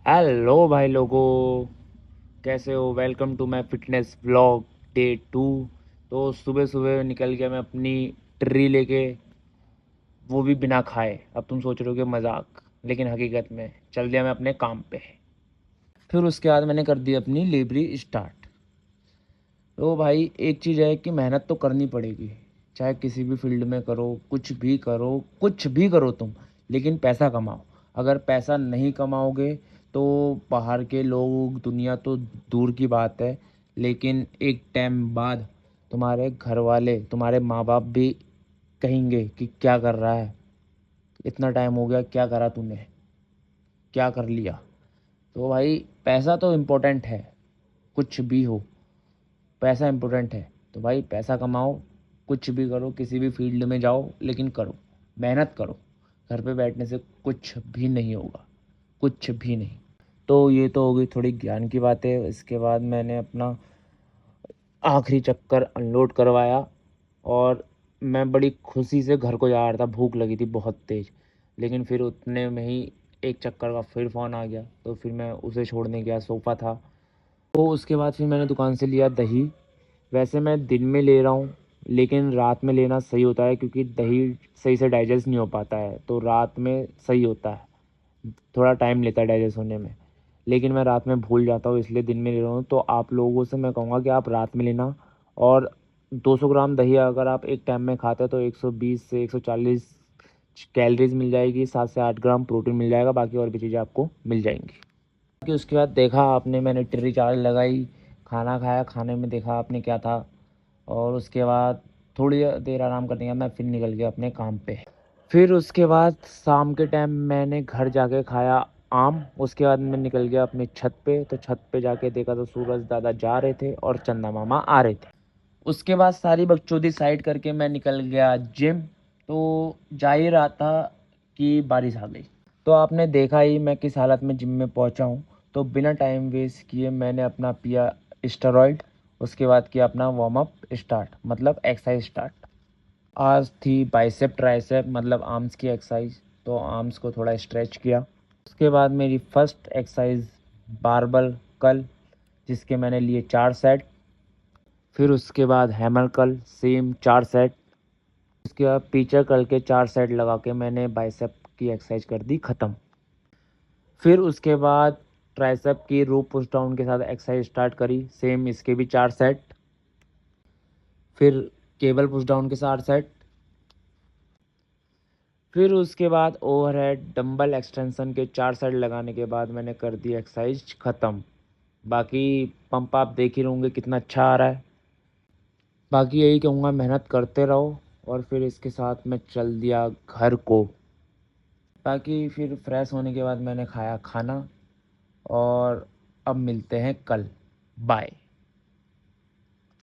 Hello भाई लोगों, कैसे हो? Welcome to my fitness vlog day 2। तो सुबह सुबह निकल गया मैं अपनी ट्री लेके, वो भी बिना खाए। अब तुम सोच रहे हो कि मजाक, लेकिन हकीकत में चल दिया मैं अपने काम पे। फिर उसके बाद मैंने कर दी अपनी लाइब्रेरी स्टार्ट। तो भाई एक चीज़ है कि मेहनत तो करनी पड़ेगी, चाहे किसी भी फील्ड में करो, कुछ भी करो तुम, लेकिन पैसा कमाओ। अगर पैसा नहीं कमाओगे तो बाहर के लोग, दुनिया तो दूर की बात है, लेकिन एक टाइम बाद तुम्हारे घर वाले, तुम्हारे माँ बाप भी कहेंगे कि क्या कर रहा है, इतना टाइम हो गया, क्या करा तूने, क्या कर लिया। तो भाई पैसा तो इम्पोर्टेंट है, कुछ भी हो, पैसा इम्पोर्टेंट है। तो भाई पैसा कमाओ, कुछ भी करो, किसी भी फील्ड में जाओ, लेकिन करो, मेहनत करो। घर पे बैठने से कुछ भी नहीं होगा, कुछ भी नहीं। तो ये तो हो गई थोड़ी ज्ञान की बातें। इसके बाद मैंने अपना आखिरी चक्कर अनलोड करवाया और मैं बड़ी खुशी से घर को जा रहा था। भूख लगी थी बहुत तेज़, लेकिन फिर उतने में ही एक चक्कर का फिर फ़ोन आ गया, तो फिर मैं उसे छोड़ने गया। सोफ़ा था, तो उसके बाद फिर मैंने दुकान से लिया दही। वैसे मैं दिन में ले रहा हूँ, लेकिन रात में लेना सही होता है, क्योंकि दही सही से डाइजेस्ट नहीं हो पाता है, तो रात में सही होता है। थोड़ा टाइम लेता है डाइजेस्ट होने में, लेकिन मैं रात में भूल जाता हूँ, इसलिए दिन में ले रहा हूँ। तो आप लोगों से मैं कहूँगा कि आप रात में लेना। और 200 ग्राम दही अगर आप एक टाइम में खाते हैं तो 120 से 140 कैलोरीज मिल जाएगी, 7 से 8 ग्राम प्रोटीन मिल जाएगा, बाकी और भी चीज़ें आपको मिल जाएंगी। कि उसके बाद देखा आपने, मैंने टिर्री चार्ज लगाई, खाना खाया, खाने में देखा आपने क्या था। और उसके बाद थोड़ी देर आराम करने के बाद मैं फिर निकल गया अपने काम पे। फिर उसके बाद शाम के टाइम मैंने घर जाके खाया आम। उसके बाद मैं निकल गया अपनी छत पे। तो छत पे जाके देखा तो सूरज दादा जा रहे थे और चंदा मामा आ रहे थे। उसके बाद सारी बकचोदी साइड करके मैं निकल गया जिम। तो जा ही रहा था कि बारिश आ गई। तो आपने देखा ही मैं किस हालत में जिम में पहुंचा हूं। तो बिना टाइम वेस्ट किए मैंने अपना पिया स्टेरॉइड। उसके बाद किया अपना वार्म अप स्टार्ट, मतलब एक्सरसाइज स्टार्ट। आज थी बाइसेप ट्राइसेप, मतलब आर्म्स की एक्सरसाइज। तो आर्म्स को थोड़ा स्ट्रेच किया। उसके बाद मेरी फर्स्ट एक्सरसाइज बारबल कल, जिसके मैंने लिए 4 सेट। फिर उसके बाद हैमर कल, सेम 4 सेट। उसके बाद पीछे कल के 4 सेट लगा के मैंने बाइसेप की एक्सरसाइज कर दी ख़त्म। फिर उसके बाद ट्राइसेप की रो पुश डाउन के साथ एक्सरसाइज स्टार्ट करी, सेम इसके भी 4 सेट। फिर केबल पुश डाउन के 4 सेट। फिर उसके बाद ओवरहेड डंबल एक्सटेंशन के 4 सेट लगाने के बाद मैंने कर दी एक्सरसाइज ख़त्म। बाकी पंप आप देख ही होंगे कितना अच्छा आ रहा है। बाकी यही कहूँगा, मेहनत करते रहो। और फिर इसके साथ मैं चल दिया घर को। बाकी फिर फ्रेश होने के बाद मैंने खाया खाना। और अब मिलते हैं कल। बाय।